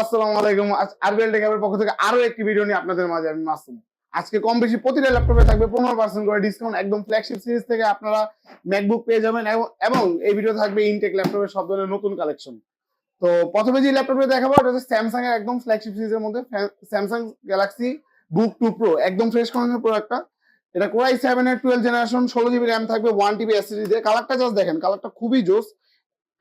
আসসালামু আলাইকুম। আরবিএল টেকের পক্ষ থেকে আরো একটি ভিডিও নিয়ে আপনাদের মাঝে আমি মাসুম। আজকে কম বেশি প্রতিটা ল্যাপটপে থাকবে 15% করে ডিসকাউন্ট। একদম ফ্ল্যাগশিপ সিরিজ থেকে আপনারা ম্যাকবুক পেয়ে যাবেন এবং এই ভিডিও থাকবে ইনটেক ল্যাপটপের সব ধরনের নতুন কালেকশন। তো প্রথমে যে ল্যাপটপটা দেখাবো এটা হচ্ছে স্যামসাং এর একদম ফ্ল্যাগশিপ সিরিজের মধ্যে স্যামসাং গ্যালাক্সি বুক 2 প্রো, একদম ফ্রেশ কন্ডিশনের প্রোডাক্টটা। এটা কোরাই 7 এর 12 জেনারেশন, 16 জিবি র্যাম থাকবে, 1 টিবি এসএসডি দিয়ে। কালারটা জাস্ট দেখেন, কালারটা খুবই জোস।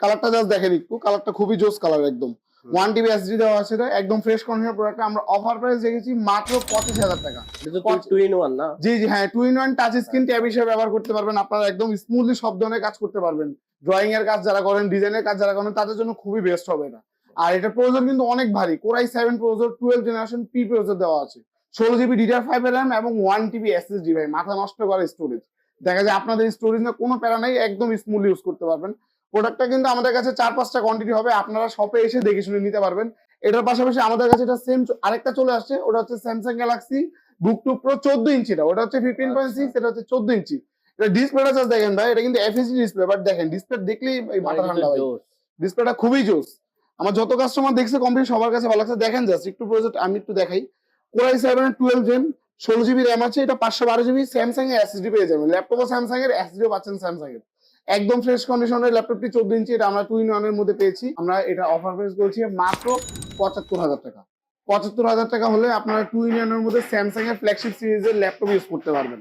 কালারটা জাস্ট দেখেন একটু, কালারটা খুবই জোস কালার একদম। 1 টিবি এসএসডি দেওয়া আছে, এটা একদম ফ্রেশ কন্ডিশনের প্রোডাক্ট। আমরা অফার প্রাইস রেখেছি মাত্র 25,000 টাকা। এটা তো 2 in 1 না? জি জি হ্যাঁ, 2 in 1 টাচ স্ক্রিন ট্যাব হিসেবে ব্যবহার করতে পারবেন। আপনারা একদম স্মুথলি সব ধরনের কাজ করতে পারবেন। ড্রয়িং এর কাজ যারা করেন, ডিজাইনের কাজ যারা করেন, তাদের জন্য খুবই বেস্ট হবে এটা। আর এটা প্রসেসর কিন্তু অনেক ভারী, core i 7 processor, 12 generation P processor দেওয়া আছে, 16 জিবি DDR5 এর র্যাম এবং 1 টিবি এসএসডি। ভাই মাথা নষ্ট করে স্টোরেজ, দেখা যায় আপনাদের স্টোরেজ না কোনো প্যারা নাই, একদম স্মুথলি ইউজ করতে পারবেন। প্রোডাক্টটা কিন্তু আমাদের কাছে 4-5টা কোয়ান্টিটি হবে, আপনারা শপে এসে দেখে শুনে নিতে পারবেন। এটার পাশাপাশি আমাদের কাছে এটা সেম আরেকটা চলে আসছে, ওটা হচ্ছে স্যামসাং গ্যালাক্সি বুক 2 প্রো 14 ইঞ্চিটা, ওটা হচ্ছে 15.6, এটা হচ্ছে 14 ইঞ্চি। এটা ডিসপ্লেটা জাস্ট দেখেন ভাই, এটা কিন্তু এফএসডি ডিসপ্লে, বাট দেখেন ডিসপ্লে দেখলেই মাথা ঠান্ডা হয়। ডিসপ্লেটা খুবই জোস। আমার যত কাস্টমার দেখছে কমপ্লিট সবার কাছে ভালো লাগছে। দেখেন জাস্ট একটু প্রজেক্ট আমি একটু দেখাই। কোরাই 7 এর 12 জেন, 16 জিবি র্যাম আছে, এটা 512 জিবি স্যামসাং এর এসএসডি পেয়ে যাবেন। ল্যাপটপও স্যামসাং এর, এসএসডিও পাচ্ছেন স্যামসাং এর। একদম ফ্রেশ কন্ডিশনের ল্যাপটপটি 14 ইঞ্চি, এটা আমরা 2 in 1 এর মধ্যে পেয়েছি। আমরা এটা অফার প্রাইস করছি মাত্র 75,000 টাকা। 75,000 টাকা হলে আপনারা 2 in 1 এর মধ্যে স্যামসাং এর ফ্ল্যাগশিপ সিরিজের ল্যাপটপ ইউজ করতে পারবেন,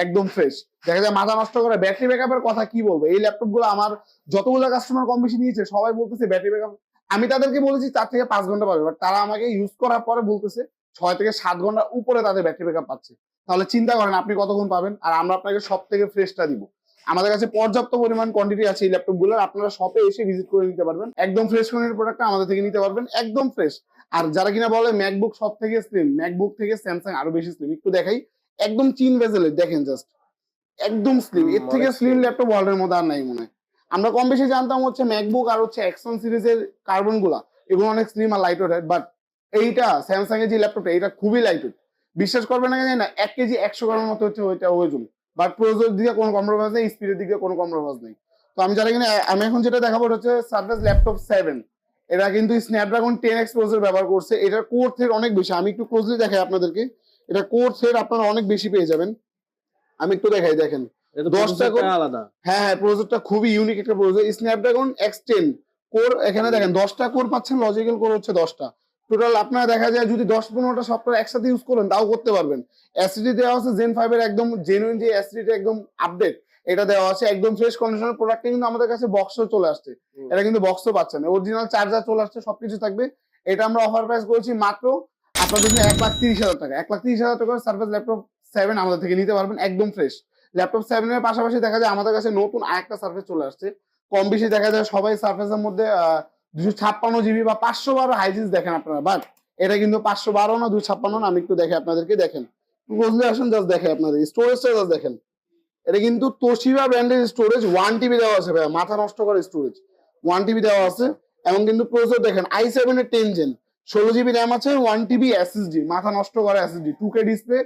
একদম ফ্রেশ। দেখা যায় মাথা নষ্ট করে। ব্যাটারি ব্যাকআপের কথা কি বলবো, এই ল্যাপটপ গুলো আমার যতগুলো কাস্টমার কম বেশি নিয়েছে সবাই বলতেছে ব্যাটারি ব্যাকআপ। আমি তাদেরকে বলেছি 4 থেকে 5 ঘন্টা পাবে, বাট তারা আমাকে ইউজ করার পরে বলতেছে 6 থেকে 7 ঘন্টা উপরে তাদের ব্যাটারি ব্যাকআপ পাচ্ছে। তাহলে চিন্তা করেন আপনি কতক্ষণ পাবেন। আর আমরা আপনাকে সব থেকে ফ্রেশটা দিব। আমাদের কাছে পর্যাপ্ত পরিমাণ কোয়ান্টিটি আছে এই ল্যাপটপ গুলোর, আপনারা শপে এসে ভিজিট করে নিতে পারবেন। একদম ফ্রেশ কন্ডিশনের প্রোডাক্টটা আমাদের থেকে নিতে পারবেন, একদম ফ্রেশ। আর যারা কিনা বলে ম্যাকবুক সব থেকে স্লিম, ম্যাকবুক থেকে স্যামসাং আরো বেশি স্লিম, একটু দেখাই। একদম চিন ভেজেলের, দেখেন জাস্ট একদম স্লিম। এর থেকে স্লিম ল্যাপটপ ওয়ার্ল্ডের মধ্যে আর নাই মনে হয়। আমরা কম বেশি জানতাম হচ্ছে ম্যাকবুক আর হচ্ছে এক্সন সিরিজের কার্বন গুলা, এগুলো অনেক স্লিম আর লাইট ওয়েট, বাট এইটা স্যামসাং এর যে ল্যাপটপটা, এটা খুবই লাইট ওয়েট। বিশ্বাস করবে না জানি না, 1 কেজি 100 গ্রামের মতো হচ্ছে ওইটা ওজন। বাট প্রসেসর দিকে কোনো কম্প্রোমাইজ নেই, স্পিডের দিকে কোনো কম্প্রোমাইজ নেই। তো আমি যারা কিনা, আমি এখন যেটা দেখাবো এটা হচ্ছে সারফেস ল্যাপটপ 7। এটা কিন্তু স্ন্যাপড্রাগন 10X প্রসেসর ব্যবহার করছে। এটার কোর থ্রেড অনেক বেশি, আমি একটু ক্লোজলি দেখাই আপনাদেরকে। এটা কোর থ্রেড আপনারা অনেক বেশি পেয়ে যাবেন। আমি একটু দেখাই, দেখেন 10টা আলাদা। হ্যাঁ হ্যাঁ, প্রসেসরটা খুবই ইউনিক একটা প্রসেসর, স্ন্যাপড্রাগন X10 কোর। এখানে দেখেন 10টা কোর পাচ্ছেন, লজিক্যাল কোর হচ্ছে 10টা টোটাল। আপনারা দেখা যায় যদি 10-15টা সফটওয়্যার একসাথে ইউজ করেন তাও করতে পারবেন। এসএসডি দেওয়া আছে জেন 5 এর, একদম জেনুইন যে এসএসডি একদম আপডেট এটা দেওয়া আছে, একদম ফ্রেশ কন্ডিশনের প্রোডাক্ট। কিন্তু আমাদের কাছে বক্সও চলে আসছে, এটা কিন্তু বক্সও পাচ্ছেন, অরিজিনাল চার্জার চলে আসছে, সবকিছু থাকবে। এটা আমরা অফার প্রাইস করেছি মাত্র আপনাদের জন্য 1,30,000 টাকা। 1,30,000 টাকা সারফেস ল্যাপটপ 7 আমাদের থেকে নিতে পারবেন, একদম ফ্রেশ। ল্যাপটপ 7 এর পাশাপাশি দেখা যায় আমাদের কাছে নতুন আরেকটা সার্ফেস চলে আসছে। কম বেশি দেখা যায় সবাই সার্ফেসের মধ্যে 256 জিবি বা 512 হাইজিস দেখেন আপনারা, বাট এটা কিন্তু 512 না, 256 না। আমি একটু দেখে আপনাদেরকে, দেখেন বুঝলে আসুন, জাস্ট দেখে আপনাদের স্টোরেজটা জাস্ট দেখেন। এটা কিন্তু তোশিবা ব্র্যান্ডের স্টোরেজ, 1 টিবি দেওয়া আছে ভাই, মাথা নষ্ট করে স্টোরেজ, 1 টিবি দেওয়া আছে। এবং কিন্তু প্রসেসর দেখেন i7 এর 10 জেন, 16 জিবি র্যাম আছে, 1 টিবি এসএসডি, মাথা নষ্ট করে এসএসডি, 2K ডিসপ্লে,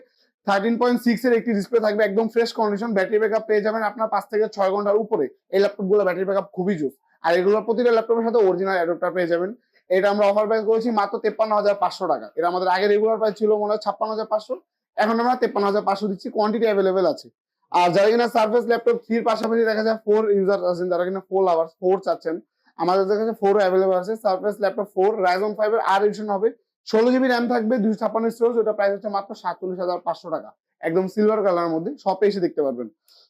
13.6 এর একটি ডিসপ্লে থাকবে, একদম ফ্রেশ কন্ডিশন। ব্যাটারি ব্যাকআপ পেয়ে যাবেন আপনার 5 থেকে 6 ঘন্টার উপরে। এই ল্যাপটপ গুলো ব্যাটারি ব্যাকআপ খুবই জোস। আর এগুলোর প্রতিটা ল্যাপটপের সাথে অরিজিনাল অ্যাডাপ্টার পেয়ে যাবেন। এটা আমরা অফার প্রাইস করেছি মাত্র 53,500 টাকা। এটা আমাদের আগে রেগুলার প্রাইস ছিল মনে হয় 56,500, এখন আমরা 53,500 দিচ্ছি, কোয়ান্টিটি অ্যাভেলেবেল আছে। আর যারা কিনা সার্ফেস ল্যাপটপ 3 পাশাপাশি দেখা যায় 4 ইউজার আছেন, যারা কিনা 4 আওয়ার্স 4 চাচ্ছেন, আমাদের কাছে 4 অ্যাভেলেবল আছে। সার্ফেস ল্যাপটপ 4 রাইজন 5 এর আর এডিশন হবে, 16 জিবি র্যাম থাকবে, 256 স্টোরেজ, ওটা প্রাইস হচ্ছে মাত্র 47,500 টাকা, একদম সিলভার কালারের মধ্যে। শপে এসে দেখতে পারবেন।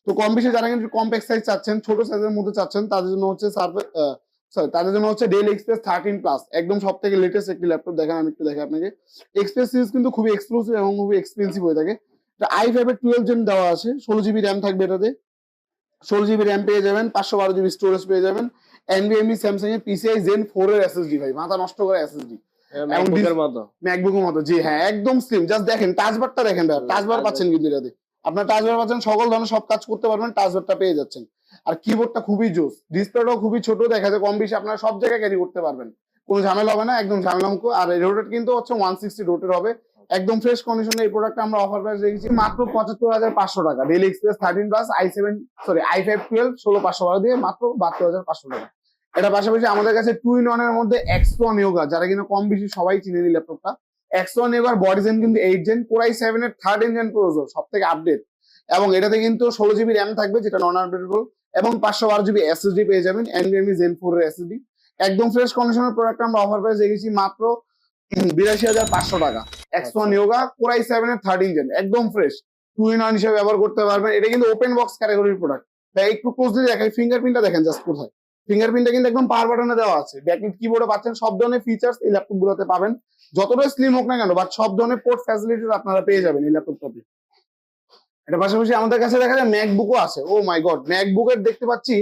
তো কম বেশি যারা কিন্তু কম্প্যাক্ট সাইজ চাচ্ছেন, ছোট সাইজের মধ্যে চাচ্ছেন, তাদের জন্য হচ্ছে তাদের জন্য হচ্ছে ডেল এক্সপ্রেস 13 প্লাস, একদম সব থেকে লেটেস্ট একটি ল্যাপটপ। দেখেন আমি একটু দেখাই আপনাকে। এক্সপ্রেস সিরিজ কিন্তু খুবই এক্সক্লুসিভ এবং খুবই এক্সপেন্সিভ হয়ে থাকে। i5 এর 12 জেন দেওয়া আছে, 16 জিবি র্যাম থাকবে এটাতে, 16 জিবি র্যাম পেয়ে যাবেন, 512 জিবি স্টোরেজ পেয়ে যাবেন। এনভিএমই স্যামসাং এর PCI Zen 4 এর এসএসডি, ভাই মাথা নষ্ট করে এসএসডি, ম্যাকবুকের মতো। জি হ্যাঁ, একদম স্লিম। জাস্ট দেখেন টাচবারটা দেখেন, টাচবার পাচ্ছেন কিন্তু এটাতে, আপনার টাচবার পাচ্ছেন, সকল ধরনের সব কাজ করতে পারবেন, টাচবারটা পেয়ে যাচ্ছেন। আর কিবোর্ডটা খুবই জোস, ডিসপ্লেটাও খুবই ছোট, দেখা যায় কম বেশি আপনারা সব জায়গায় ক্যারি করতে পারবেন, কোনো ঝামেলা হবে না, একদম ঝামেলা মুক্ত। আর এই রোটেট কিন্তু হচ্ছে 160 রোটেট হবে, একদম ফ্রেশ কন্ডিশনে। এই প্রোডাক্টটা আমরা অফার প্রাইস রেখেছি মাত্র 75,500 টাকা। ডেল এক্সপ্রেস 13 প্লাস i5 12 16 512 দিয়ে মাত্র 72,500 টাকা। এটা পাশাপাশি আমাদের কাছে 2-in-1 এর মধ্যে X1 Yoga, যারা কিনা কম বেশি সবাই চিনে নি ল্যাপটপটা। X1 Yoga বডি জেন কিন্তু 8 জেন, Core i7 এর 3rd Gen প্রসেসর, সব থেকে আপডেট। এবং এটাতে কিন্তু 16 GB র্যাম থাকবে, যেটা নন আপডেটেবল, এবং 512 GB SSD পেয়ে যাবেন, NVMe Zen 4 এর SSD। একদম ফ্রেশ কন্ডিশনের প্রোডাক্ট আমরা অফার প্রাইস রেখেছি মাত্র 82,500 টাকা। X1 Yoga Core i7 এর 3rd Gen, একদম ফ্রেশ, 2-in-1 হিসেবে ব্যবহার করতে পারবেন। এটা কিন্তু ওপেন বক্স ক্যাটাগরির প্রোডাক্ট। তাই একটু ক্লোজলি দেখাই, ফিঙ্গারপ্রিন্টটা দেখেন জাস্ট কোথায়। ফিঙ্গারপ্রিন্টটা কিন্তু একদম পাওয়ার বাটনে দেওয়া আছে, ব্যাকলিট কিবোর্ডে পাচ্ছেন, সব ধরনের ফিচার্স এই ল্যাপটপ গুলোতে পাবেন, যতটা স্লিম হোক না কেন, বাট সব ধরনের পোর্ট ফ্যাসিলিটিস আপনারা পেয়ে যাবেন এই ল্যাপটপটাতে। এটা পাশাপাশি আমাদের কাছে দেখা যায় ম্যাকবুকও আছে। ও মাই গড, ম্যাকবুকের দেখতে পাচ্ছি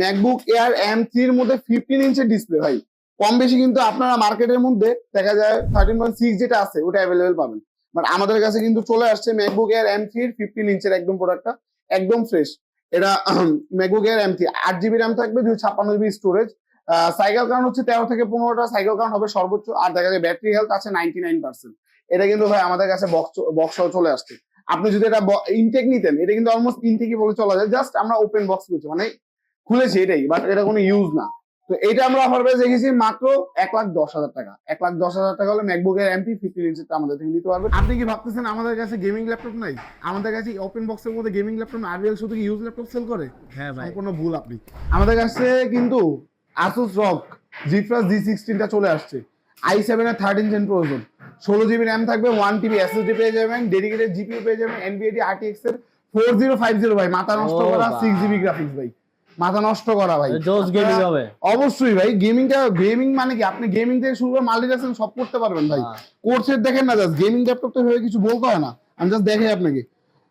ম্যাকবুক এয়ার M3 এর মধ্যে 15 ইঞ্চের ডিসপ্লে ভাই। কম বেশি কিন্তু আপনারা মার্কেটের মধ্যে দেখা যায় 13.6 যেটা আছে ওটা অ্যাভেলেবেল পাবেন, বাট আমাদের কাছে কিন্তু চলে আসছে ম্যাকবুক এয়ার M3 এর 15 ইঞ্চের একদম প্রোডাক্টটা, একদম ফ্রেশ। এটা MacBook air M3, 8 GB RAM থাকবে, 256 GB স্টোরেজ। সাইকেল কাউন্ট হচ্ছে 13 থেকে 15টা সাইকেল কাউন্ট হবে সর্বোচ্চ। আর দেখা যায় ব্যাটারি হেলথ আছে 99%। এটা কিন্তু ভাই আমাদের কাছে বক্স চলে আসছে। আপনি যদি এটা ইনটেক নিতেন, এটা কিন্তু অলমোস্ট ইনটেকই বলে চলা যায়, জাস্ট আমরা ওপেন বক্স করছি, মানে খুলেছি এটাই, বাট এটা কোনো ইউজ না। তো এটা আমরা অফার প্রাইস রেখেছি মাত্র 1,10,000 টাকা। 1,10,000 টাকা হলে ম্যাকবুক এর M3 15 ইঞ্চিটা আমাদের থেকে নিতে পারবেন। আপনি কি ভাবতেছেন আমাদের কাছে গেমিং ল্যাপটপ নাই? আমাদের কাছে ওপেন বক্সের মধ্যে গেমিং ল্যাপটপ না, আরবিএল শুধু কি ইউজ ল্যাপটপ সেল করে? হ্যাঁ ভাই, কোনো ভুল আপনি। আমাদের কাছে কিন্তু Asus ROG GeForce G16 টা চলে আসছে, i7 এর 13 Gen প্রসেসর, 16 GB র্যাম থাকবে, 1 TB SSD পেয়ে যাবেন, ডেডিকেটেড GPU পেয়ে যাবেন, NVIDIA RTX এর 4050 ভাই, মাথা নষ্ট করা 6GB গ্রাফিক্স ভাই, মাথা নষ্ট করা ভাই, জোস গেমিং হবে অবশ্যই ভাই। গেমিং মানে কি, আপনি গেমিং থেকে শুরু করে মাল্টিটাস্কিং সব করতে পারবেন ভাই। কোর্সের দেখেন না, জাস্ট গেমিং ল্যাপটপ তো ভেবে কিছু বলতে হয় না, আমি জাস্ট দেখাই আপনাকে।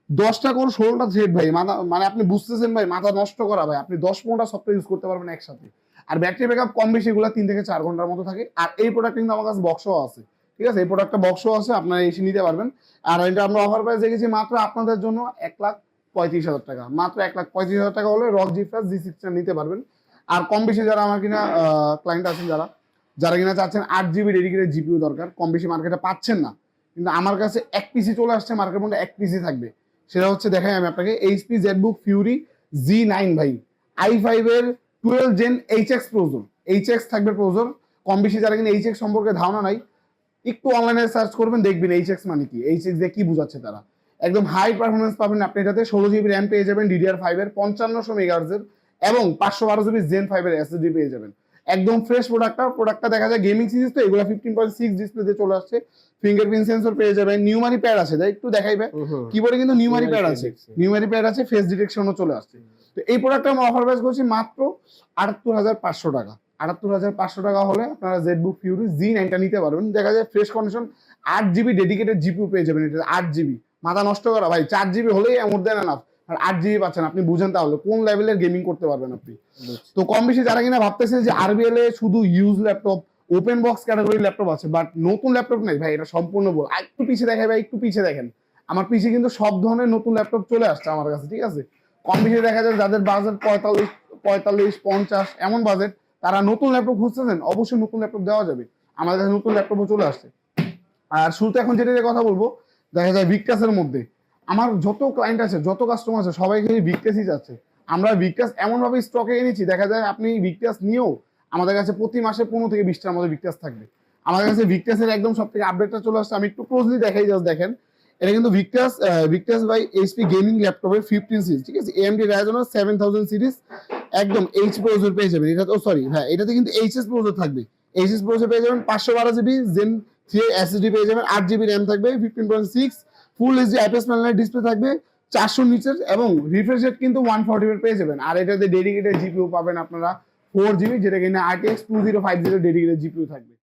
10টা কোর 16টা থ্রেড ভাই, মানে আপনি বুঝতেছেন ভাই, মাথা নষ্ট করা ভাই। আপনি 10-15টা সফটওয়্যার ইউজ করতে পারবেন একসাথে। আর ব্যাটারি ব্যাকআপ কম বেশি এগুলো 3 থেকে 4 ঘন্টার মতো থাকে। আর এই প্রোডাক্ট কিন্তু আমার কাছে বক্সও আছে, ঠিক আছে, এই প্রোডাক্টটা বক্সও আছে, আপনারা এসে নিতে পারবেন। আর এটা আমরা অফার প্রাইস রেখেছি মাত্র আপনাদের জন্য 1,35,000 টাকা। মাত্র 1,35,000 টাকা হলে ROG GeForce G16 নিতে পারবেন। আর কম বেশি যারা আমার কিনা ক্লায়েন্ট আছেন, যারা কিনা চাচ্ছেন 8 GB ডেডিকেটেড জিপিইউ দরকার, কম বেশি মার্কেটে পাচ্ছেন না, কিন্তু আমার কাছে এক পিসি চলে আসছে, মার্কেটের মধ্যে এক পিসি থাকবে। সেটা হচ্ছে দেখাই আমি আপনাকে, HP ZBook Fury G9 ভাই, i5 এর 12 Gen HX প্রসেসর, HX থাকবে প্রসেসর। কম বেশি যারা কিনা HX সম্পর্কে ধারণা নাই, একটু অনলাইনে সার্চ করবেন, দেখবেন HX মানে কি, HX দিয়ে কি বোঝাচ্ছে তারা। একদম হাই পারফরমেন্স পাবেন আপনি এটাতে, 16 GB র্যাম পেয়ে যাবেন, DDR5 এর 5500 MHz এর, এবং 512 GB Zen 5 এর SSD পেয়ে যাবেন। একদম ফ্রেশ প্রোডাক্টটা দেখা যায় গেমিং সিরিজ তো, এগুলো 15.6 ডিসপ্লে দিয়ে চলে আসছে। ফিঙ্গারপ্রিন্ট সেন্সর পেয়ে যাবেন, নিউমারি প্যাড আছে, তাই একটু দেখাইবে, কিবোর্ডে কিন্তু নিউমারি প্যাড আছে, ফেস ডিটেকশনও চলে আসছে। তো এই প্রোডাক্টটা আমরা অফার প্রাইস করছি মাত্র 78,500 টাকা। 78,500 টাকা হলে আপনারা ZBook Fury G9 টা নিতে পারবেন। দেখা যায় fresh condition, 8 GB dedicated GPU পেয়ে যাবেন। এটা 8 GB, মাথা নষ্ট করা ভাই, 4 GB হলেই মোর দেন এনাফ, আর 8 GB পাচ্ছেন। আপনি বুঝেন তাহলে কোন লেভেলের গেমিং করতে পারবেন আপনি। তো কম বেশি যারা কিনা ভাবতেছে যে আরবিএল এ শুধু ইউজ ল্যাপটপ, ওপেন বক্স ক্যাটাগরির ল্যাপটপ আছে, বাট নতুন ল্যাপটপ নেই ভাই, এটা সম্পূর্ণ ভুল। একটু পিছিয়ে দেখাই ভাই, একটু পিছিয়ে দেখেন, আমার পিছিয়ে কিন্তু সব ধরনের নতুন ল্যাপটপ চলে আসছে আমার কাছে, ঠিক আছে। কম বেশি দেখা যায় যাদের বাজেট 45-50 এমন বাজেট, তারা নতুন ল্যাপটপ খুঁজতেছেন, অবশ্যই নতুন ল্যাপটপ দেওয়া যাবে, আমাদের কাছে নতুন ল্যাপটপও চলে আসছে। আর শুরুতে এখন যেটা কথা বলবো, দেখা যায় ভিক্টাসের মধ্যে আমার যত ক্লায়েন্ট আছে, যত কাস্টমার আছে, সবাই খালি ভিক্টাসই যাচ্ছে। আমরা ভিক্টাস এমন ভাবে স্টকে এনেছি, দেখা যায় আপনি ভিক্টাস নিয়েও আমাদের কাছে প্রতি মাসে 15 থেকে 20টার মধ্যে ভিক্টাস থাকবে। আমাদের কাছে ভিক্টাসের একদম সব থেকে আপডেটটা চলে আসছে, আমি একটু ক্লোজলি দেখাই, জাস্ট দেখেন। এটা কিন্তু ভিক্টাস বাই এইচপি গেমিং ল্যাপটপের 15 সিরিজ, ঠিক আছে, AMD Ryzen 7000 সিরিজ, একদম এইচ প্রসেসর পেয়ে যাবেন। এটা তো সরি হ্যাঁ, এটাতে কিন্তু এইচএস প্রসেসর থাকবে, এইচএস প্রসেসর পেয়ে যাবেন, 512 GB Zen 3 SSD পেয়ে যাবেন, 8 GB র্যাম থাকবে, 15.6 ফুল এইচডি IPS প্যানেলের ডিসপ্লে থাকবে, 400 নিচের, এবং রিফ্রেশ রেট কিন্তু 140 পেয়ে যাবেন। আর এটাতে ডেডিকেটেড জিপিইউ পাবেন আপনারা 4 GB, যেটা কিনা RTX 2050 ডেডিকেটেড জিপিইউ থাকবে।